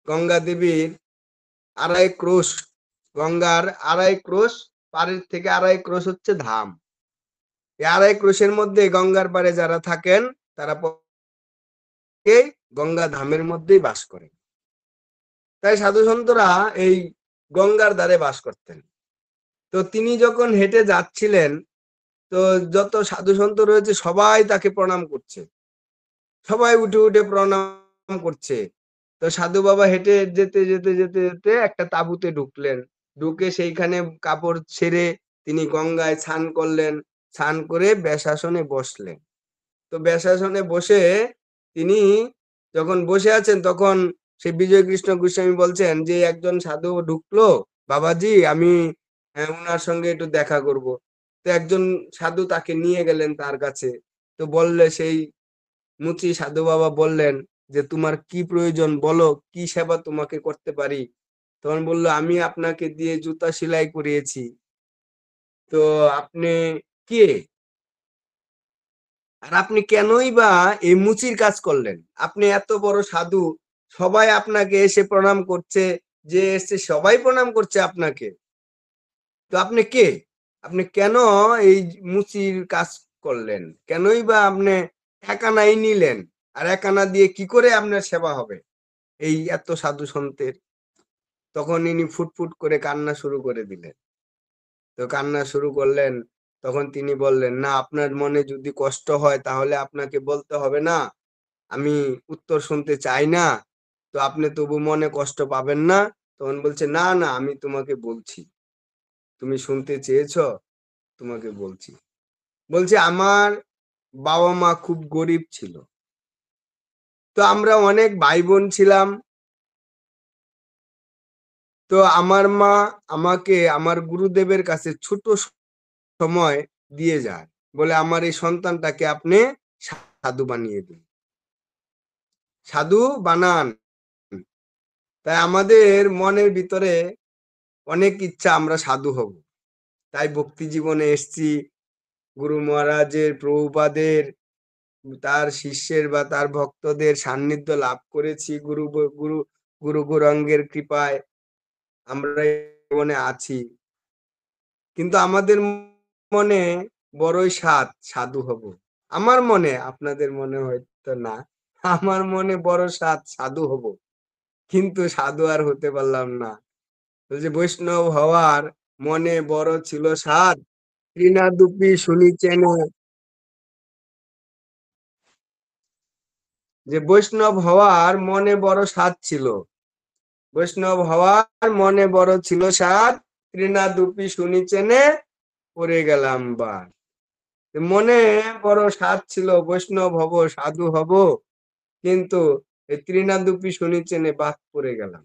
গঙ্গা দেবীর ২.৫ ক্রোশ, গঙ্গার ২.৫ ক্রোশ, পাড়ের থেকে ২.৫ ক্রোশ হচ্ছে ধাম। এই ২.৫ ক্রোশের মধ্যে গঙ্গার পাড়ে যারা থাকেন তারা প্রত্যেকেই গঙ্গা ধামের মধ্যেই বাস করেন। তাই সাধু সন্তরা এই গঙ্গার ধারে বাস করতেন। তো তিনি যখন হেঁটে যাচ্ছিলেন, তো যত সাধু সন্ত রয়েছে সবাই তাকে প্রণাম করছে। সবাই উঠে, উঠে প্রণাম করছে। তো সাধু বাবা হেঁটে যেতে, যেতে, যেতে, যেতে একটা তাঁবুতে ঢুকলেন। ঢুকে সেইখানে কাপড় ছেড়ে তিনি গঙ্গায় স্নান করলেন। স্নান করে বেশাসনে বসলেন। তো বেশাসনে বসে তিনি যখন বসে আছেন তখন সেই বিজয়কৃষ্ণ গোস্বামী বলছেন যে, "একজন সাধু ঢুকলো, বাবাজি আমি উনার সঙ্গে একটু দেখা করব।" তো একজন সাধু তাকে নিয়ে গেলেন তার কাছে। তো বললে সেই মুচি সাধু বাবা বললেন যে, "তোমার কি প্রয়োজন বলো, কি সেবা তোমাকে করতে পারি?" তখন বলল, "আমি আপনাকে দিয়ে জুতা সেলাই করিয়েছি। তো আপনি কে? আর আপনি কেনই বা এই মুচির কাজ করলেন? আপনি এত বড় সাধু, সবাই আপনাকে এসে প্রণাম করছে, যে এসছে সবাই প্রণাম করছে আপনাকে। তো আপনি কে? আপনি কেন এই মুচির কাজ করলেন? কেনই বা আপনি ১ আনাই নিলেন? আর ১ আনা দিয়ে কি করে আপনার সেবা হবে? এই এত সাধু সন্তের?" তখন ইনি ফুটফুট করে কান্না শুরু করে দিলেন। তো কান্না শুরু করলেন, তখন তিনি বললেন, "না আপনার মনে যদি কষ্ট হয় তাহলে আপনাকে বলতে হবে না। আমি উত্তর শুনতে চাই না। তো আপনি তবু মনে কষ্ট পাবেন না?" তখন বলছে, "না, না আমি তোমাকে বলছি। তুমি শুনতে চেয়েছ? তোমাকে বলছি।" বলছে, "আমার বাবা-মা খুব গরিব ছিল। তো আমরা অনেক ভাই-বোন ছিলাম। তো আমার মা আমাকে আমার গুরুদেবের কাছে ছোট সময় দিয়ে যায়। বলে, 'আমার এই সন্তানটাকে আপনি সাধু বানিয়ে দিন। সাধু বানান।' তাই আমাদের মনের ভিতরে অনেক ইচ্ছা আমরা সাধু হব। তাই ভক্তি জীবনে এসছি। গুরু মহারাজের, প্রভুপাদের, তার শিষ্যের বা তার ভক্তদের সান্নিধ্য লাভ করেছি গুরু গৌরাঙ্গের কৃপায় আমরা এই জীবনে আছি। কিন্তু আমাদের মনে বড়ই সাধু হব। আমার মনে, আপনাদের মনে হয়তো না। আমার মনে বড় সাধু হব। কিন্তু সাধু আর হতে পারলাম না। বলছে, "বৈষ্ণব হওয়ার মনে বড় ছিল সাধ, তৃণাদুপি শুনিছেন।" যে বৈষ্ণব হওয়ার মনে বড় সাধ ছিল। বৈষ্ণব হওয়ার মনে বড় ছিল সাধ, তৃণাদুপি শুনিছেনে পড়ে গেলাম বাদ। মনে বড় সাধ ছিল বৈষ্ণব হব, সাধু হব, কিন্তু এই তৃণাদুপি শুনিছেনে বাদ পড়ে গেলাম।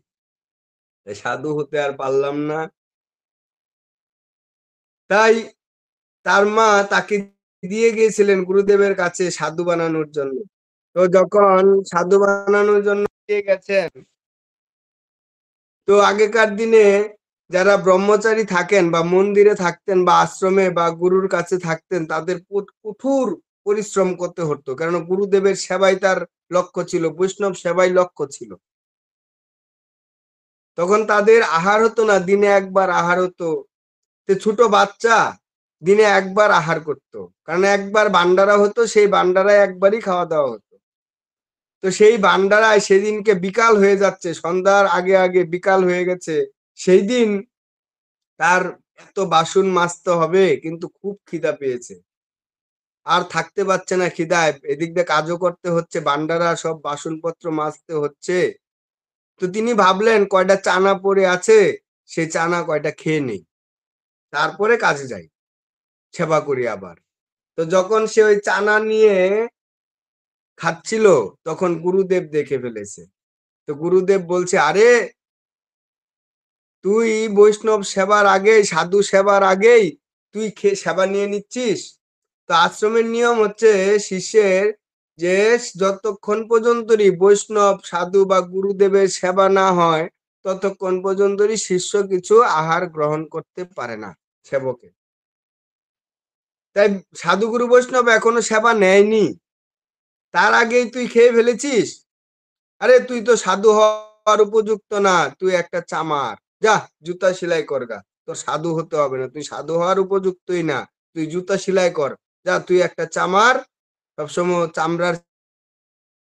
সাধু হতে আর পারলাম না। তাই তার মা তাকে দিয়ে গিয়েছিলেন গুরুদেবের কাছে সাধু বানানোর জন্য। তো যখন সাধু বানানোর জন্য দিয়ে গেছেন, তো আগেকার দিনে যারা ব্রহ্মচারী থাকেন বা মন্দিরে থাকতেন বা আশ্রমে বা গুরুর কাছে থাকতেন তাদের কঠোর পরিশ্রম করতে হতো, কারণ গুরুদেবের সেবাই তার লক্ষ্য ছিল, বৈষ্ণব সেবাই লক্ষ্য ছিল। তখন তাদের আহার হতো না, দিনে একবার আহার হতো। ছোট বাচ্চা দিনে একবার আহার করত, কারণ একবার বান্ডারা হতো, সেই বান্ডারায় একবারই খাওয়া দাওয়া হতো। তো সেই বান্ডারায় সেদিনকে বিকাল হয়ে যাচ্ছে, সন্ধ্যার আগে আগে বিকাল হয়ে গেছে। সেই দিন তার এত বাসন মাজতে হবে, কিন্তু খুব খিদা পেয়েছে, আর থাকতে পারছে না খিদায়। এদিক দিয়ে কাজও করতে হচ্ছে, বান্ডারা সব বাসনপত্র মাজতে হচ্ছে। তো তিনি ভাবলেন কয়টা চানা পড়ে আছে, সেই চানা কয়টা খেয়ে নেই, তারপরে কাজে যাই, সেবা করি আবার। তো যখন সে ওই চানা নিয়ে খাচ্ছিল, তখন গুরুদেব দেখে ফেলেছে। তো গুরুদেব বলছে, আরে তুই বৈষ্ণব সেবার আগেই, সাধু সেবার আগেই তুই সেবা নিয়ে নিচ্ছিস। তো আশ্রমের নিয়ম হচ্ছে শিষ্যের যে যতক্ষণ পর্যন্তই বৈষ্ণব সাধু বা গুরুদেবের সেবা না হয়, ততক্ষণ পর্যন্তই শিষ্য কিছু আহার গ্রহণ করতে পারে না সেবকে। তাই সাধু গুরু বৈষ্ণব এখনো সেবা নেয়নি, তার আগেই তুই খেয়ে ফেলেছিস। আরে তুই তো সাধু হওয়ার উপযুক্ত না, তুই একটা চামার, যা জুতা সেলাই কর গা, তোর সাধু হতে হবে না, তুই সাধু হওয়ার উপযুক্তই না, তুই জুতা সেলাই কর, যা তুই একটা চামার। সবসময় চামড়ার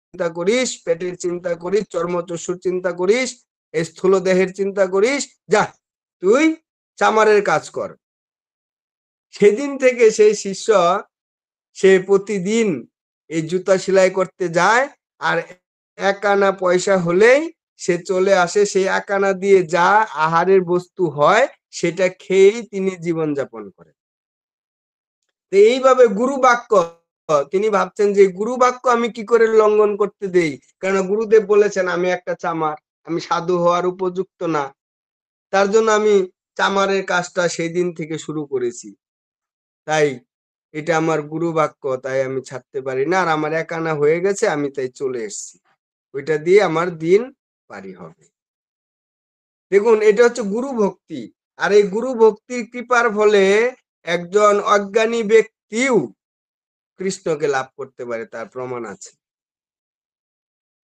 চিন্তা করিস, পেটের চিন্তা করিস, চর্মচক্ষুর চিন্তা করিস, এই স্থূল দেহের চিন্তা করিস, যা তুই চামারের কাজ কর। সেদিন থেকে সেই শিষ্য, সে প্রতিদিন এই জুতা সেলাই করতে যায়, আর এক আনা পয়সা হলেই সে চলে আসে, সেই এক আনা দিয়ে যা আহারের বস্তু হয় সেটা খেয়েই তিনি জীবনযাপন করেন। তো এইভাবে গুরু বাক্য, তিনি ভাবছেন যে গুরু বাক্য আমি কি করে লঙ্ঘন করতে দেই, কারণ গুরুদেব বলেছেন আমি একটা চামার, আমি সাধু হওয়ার উপযুক্ত না, তার জন্য আমি চামারের কাজটা সেই দিন থেকে শুরু করেছি। তাই এটা আমার গুরু বাক্য, তাই আমি ছাড়তে পারি না, আর আমার এক আনা হয়ে গেছে, আমি তাই চলে এসেছি, ওইটা দিয়ে আমার দিন পারি হবে। দেখুন, এটা হচ্ছে গুরু ভক্তি। আর এই গুরু ভক্তির কৃপার ফলে একজন অজ্ঞানী ব্যক্তিও কৃষ্ণকে লাভ করতে পারে, তার প্রমাণ আছে।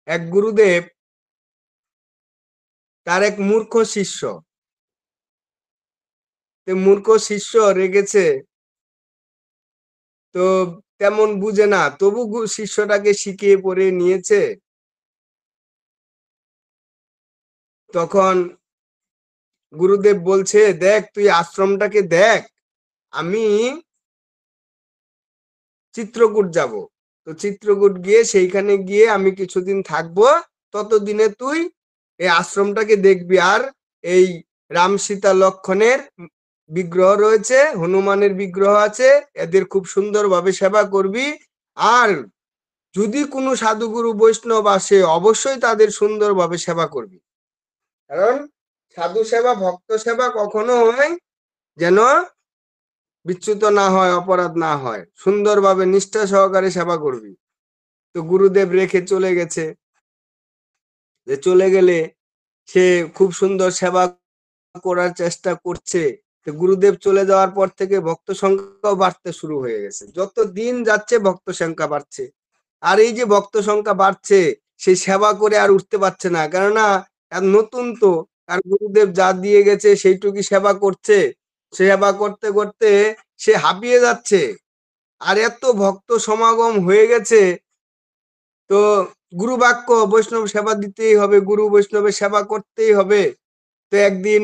এক গুরুদেব, তার এক মূর্খ শিষ্য, মূর্খ শিষ্য রেগেছে, তো তেমন বুঝে না, তবু শিষ্যটাকে শিখিয়ে পড়ে নিয়েছে। তখন গুরুদেব বলছে, দেখ তুই আশ্রমটাকে দেখ, আমি চিত্রকূট যাব, তো চিত্রকূট গিয়ে সেইখানে গিয়ে আমি কিছুদিন থাকবো, ততদিনে তুই এই আশ্রমটাকে দেখবি, আর এই রাম সীতা লক্ষণের বিগ্রহ রয়েছে, হনুমানের বিগ্রহ আছে, এদের খুব সুন্দরভাবে সেবা করবি। আর যদি কোনো সাধুগুরু বৈষ্ণব আসে, অবশ্যই তাদের সুন্দরভাবে সেবা করবি, কারণ সাধু সেবা ভক্ত সেবা কখনো হয় যেন বিচ্যুত না হয়, অপরাধ না হয়, সুন্দরভাবে নিষ্ঠা সহকারে সেবা করবি। তো গুরুদেব রেখে চলে গেছে, যে চলে গেলে সে খুব সুন্দর সেবা করার চেষ্টা করছে। তো গুরুদেব চলে যাওয়ার পর থেকে ভক্ত সংখ্যাও বাড়তে শুরু হয়ে গেছে, যত দিন যাচ্ছে ভক্ত সংখ্যা বাড়ছে। আর এই যে ভক্ত সংখ্যা বাড়ছে, সেই সেবা করে আর উঠতে পারছে না, কেননা আর নতুন তো, আর গুরুদেব যা দিয়ে গেছে সেইটুকু সেবা করছে, সেবা করতে করতে সে হাঁপিয়ে যাচ্ছে। আর এত ভক্ত সমাগম হয়ে গেছে, তো গুরু বাক্য বৈষ্ণব সেবা দিতেই হবে, গুরু বৈষ্ণবের সেবা করতেই হবে। তো একদিন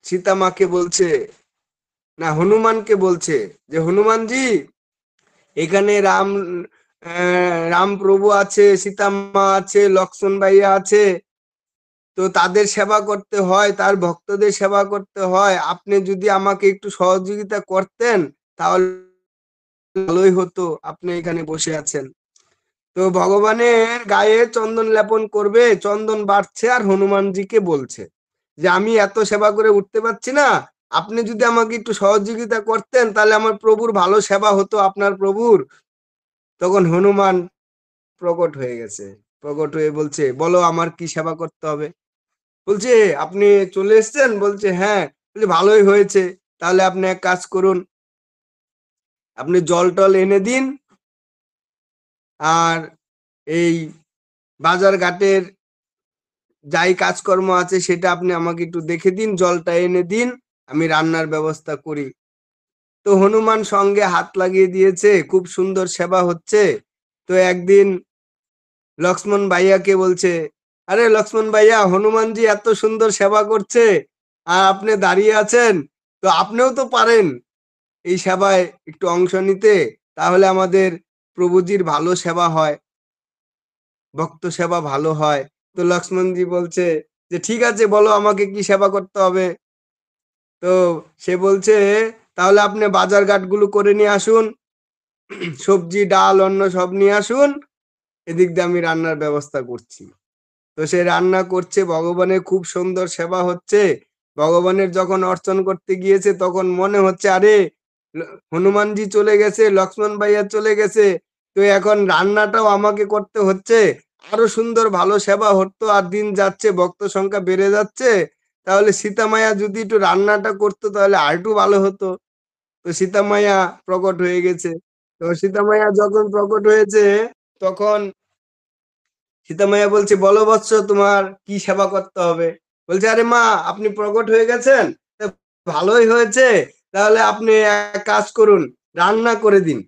সীতা মাকে বলছে, না হনুমানকে বলছে, যে হনুমানজি, এখানে রাম প্রভু আছে, সীতা মা আছে, লক্ষ্মণ ভাইয়া আছে, তো তাদের সেবা করতে হয়, তার ভক্তদের সেবা করতে হয়, আপনি যদি আমাকে একটু সহযোগিতা করতেন তাহলে ভালোই হতো, আপনি এখানে বসে আছেন। তো ভগবানের গায়ে চন্দন লেপন করবে, চন্দন বাড়ছে, আর হনুমানজিকে বলছে যে আমি এত সেবা করে উঠতে পারছি না, আপনি যদি আমাকে একটু সহযোগিতা করতেন তাহলে আমার প্রভুর ভালো সেবা হতো, আপনার প্রভুর। তখন হনুমান প্রকট হয়ে গেছে, প্রকট হয়ে বলছে, বলো আমার কি সেবা করতে হবে। বলছে, আপনি চলে এসেছেন, বলছে হ্যাঁ। বলছে ভালোই হয়েছে, তাহলে আপনি এক কাজ করুন, আপনি জল টল এনে দিন, আর এই বাজার ঘাটের যাই কাজকর্ম আছে সেটা আপনি আমাকে একটু দেখে দিন, জলটা এনে দিন, আমি রান্নার ব্যবস্থা করি। তো হনুমান সঙ্গে হাত লাগিয়ে দিয়েছে, খুব সুন্দর সেবা হচ্ছে। তো একদিন লক্ষ্মণ ভাইয়াকে বলছে, আরে লক্ষ্মণ ভাইয়া, হনুমানজি এত সুন্দর সেবা করছে আর আপনি দাঁড়িয়ে আছেন, তো আপনিও তো পারেন এই সেবায় একটু অংশ নিতে, তাহলে আমাদের প্রভুজির ভালো সেবা হয়, ভক্ত সেবা ভালো হয়। তো লক্ষ্মণজি বলছে যে ঠিক আছে, বলো আমাকে কি সেবা করতে হবে। তো সে বলছে, তাহলে আপনি বাজার ঘাটগুলো করে নিয়ে আসুন, সবজি ডাল অন্ন সব নিয়ে আসুন, এদিক দিয়ে আমি রান্নার ব্যবস্থা করছি। তো সে রান্না করছে, ভগবানের খুব সুন্দর সেবা হচ্ছে। ভগবানের যখন অর্চন করতে গিয়েছে তখন মনে হচ্ছে, আরে হনুমানজি চলে গেছে, লক্ষ্মণ ভাইয়া চলে গেছে, তো এখন রান্নাটাও আমাকে করতে হচ্ছে। আরো সুন্দর ভালো সেবা হতো, আর দিন যাচ্ছে, ভক্ত সংখ্যা বেড়ে যাচ্ছে, তাহলে সীতা মায়া যদি একটু রান্নাটা করতো তাহলে আর একটু ভালো হতো। তো সীতা মায়া প্রকট হয়ে গেছে। তো সীতা মায়া যখন প্রকট হয়েছে তখন সীতা মায়া বলছে, বলো বৎস, তোমার কি সেবা করতে হবে। বলছে, আরে মা, আপনি প্রকট হয়ে গেছেন, তা ভালোই হয়েছে, তাহলে আপনি এক কাজ করুন, রান্না করে দিন।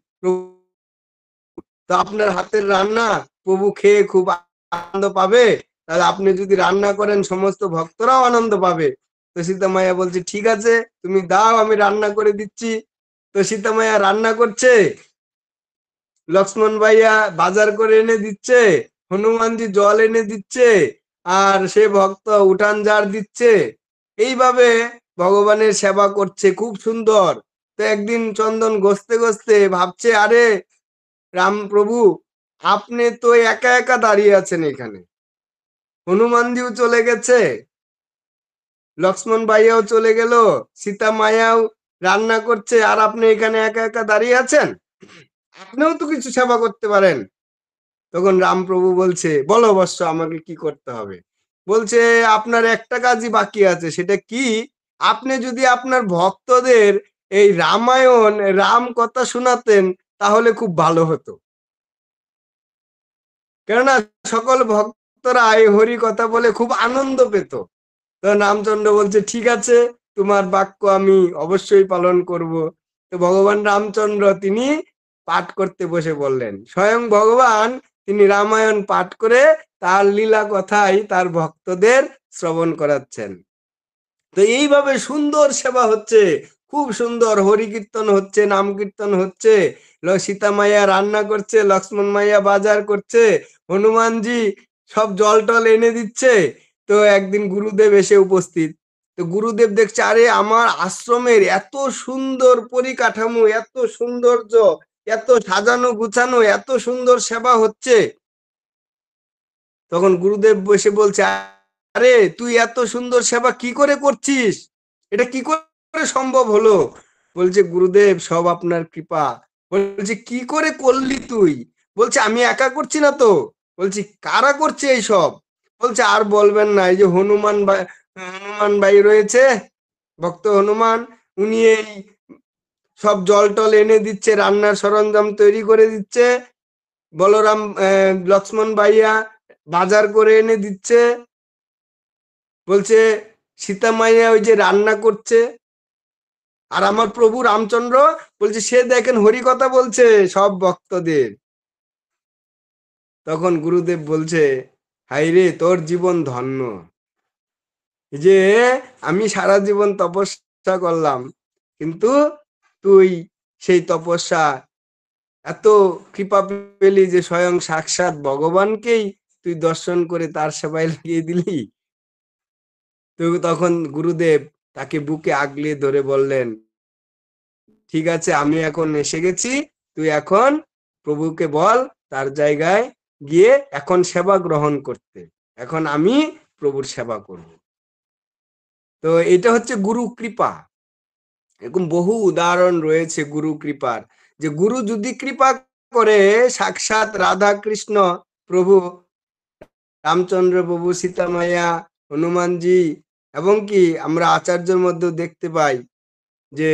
তো আপনার হাতের রান্না প্রভু খেয়ে খুব আনন্দ পাবে, তাহলে আপনি যদি রান্না করেন সমস্ত ভক্তরাও আনন্দ পাবে। তো সীতা মায়া বলছে, ঠিক আছে, তুমি দাও, আমি রান্না করে দিচ্ছি। তো সীতা মায়া রান্না করছে, লক্ষ্মণ ভাইয়া বাজার করে এনে দিচ্ছে, হনুমানজি জল এনে দিচ্ছে, আর সে ভক্ত উঠান ঝাড় দিচ্ছে। এইভাবে ভগবানের সেবা করছে, খুব সুন্দর। তো একদিন চন্দন ঘষতে ঘষতে ভাবছে, আরে রাম প্রভু, আপনি তো একা একা দাঁড়িয়ে আছেন এখানে, হনুমানজিও চলে গেছে, লক্ষ্মণ ভাইয়াও চলে গেল, সীতা মায়াও রান্না করছে, আর আপনি এখানে একা একা দাঁড়িয়ে আছেন, আপনিও তো কিছু সেবা করতে পারেন। তখন রামপ্রভু বলছে, বলো বৎস, আমাকে কি করতে হবে। বলছে, আপনার একটা কাজই বাকি আছে, সেটা কি, আপনি যদি আপনার ভক্তদের এই রামায়ণ রাম কথা শোনাতেন তাহলে খুব ভালো হতো, কেননা সকল ভক্তরা এই হরি কথা বলে খুব আনন্দ পেত। তো রামচন্দ্র বলছে, ঠিক আছে, তোমার বাক্য আমি অবশ্যই পালন করব। তো ভগবান রামচন্দ্র তিনি পাঠ করতে বসে বললেন, স্বয়ং ভগবান তিনি রামায়ণ পাঠ করে তার লীলা কথাই তার ভক্তদের শ্রবণ করাচ্ছেন। তো এইভাবে সুন্দর সেবা হচ্ছে, খুব সুন্দর হরি কীর্তন হচ্ছে, নাম কীর্তন হচ্ছে, সীতা মাইয়া রান্না করছে, লক্ষ্মণ মাইয়া বাজার করছে, হনুমানজি সব জল টল এনে দিচ্ছে। তো একদিন গুরুদেব এসে উপস্থিত। তো গুরুদেব দেখছে, আরে আমার আশ্রমের এত সুন্দর পরিকাঠামো, এত সৌন্দর্য, এত সাজানো গুছানো, এত সুন্দর সেবা হচ্ছে। তখন গুরুদেব বসে বলছে, আরে তুই এত সুন্দর সেবা কি করে করছিস, এটা কি করে সম্ভব হলো। বলছে, গুরুদেব, সব আপনার কৃপা। বলছে, কি করে করলি তুই। বলছে, আমি একা করছি না তো। বলছি, কারা করছে এই সব। বলছে, আর বলবেন না, এই যে হনুমান ভাই রয়েছে, ভক্ত হনুমান, উনি এই সব জল টল এনে দিচ্ছে, রান্নার সরঞ্জাম তৈরি করে দিচ্ছে, বলরাম লক্ষ্মণ ভাইয়া বাজার করে এনে দিচ্ছে। বলছে, সীতা মাইয়া ওই যে রান্না করছে, আর আমার প্রভু রামচন্দ্র বলছে, সে দেখেন হরি কথা বলছে সব ভক্তদের। তখন গুরুদেব বলছে, হাই রে, তোর জীবন ধন্য, যে আমি সারা জীবন তপস্যা করলাম, কিন্তু তুই সেই তপস্যা এত কৃপা পেলি যে স্বয়ং সাক্ষাৎ ভগবানকেই তুই দর্শন করে তার সেবায় লাগিয়ে দিলি। তো তখন গুরুদেব তাকে বুকে আগলে ধরে বললেন, ঠিক আছে, আমি এখন এসে গেছি, তুই এখন প্রভুকে বল তার জায়গায় গিয়ে এখন সেবা গ্রহণ করতে, এখন আমি প্রভুর সেবা করব। তো এটা হচ্ছে গুরু কৃপা। এরকম বহু উদাহরণ রয়েছে গুরু কৃপার, যে গুরু যদি কৃপা করে, সাক্ষাৎ রাধা কৃষ্ণ প্রভু, রামচন্দ্র প্রভু, সীতা মাইয়া, হনুমানজি, এবং কি আমরা আচার্যের মধ্যেও দেখতে পাই যে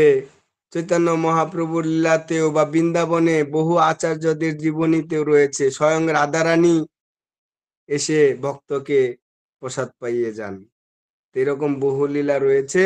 চৈতন্য মহাপ্রভুর লীলাতেও বা বৃন্দাবনে বহু আচার্যদের জীবনীতেও রয়েছে, স্বয়ং রাধারানী এসে ভক্তকে প্রসাদ পাইয়ে যান। তো এরকম বহু লীলা রয়েছে।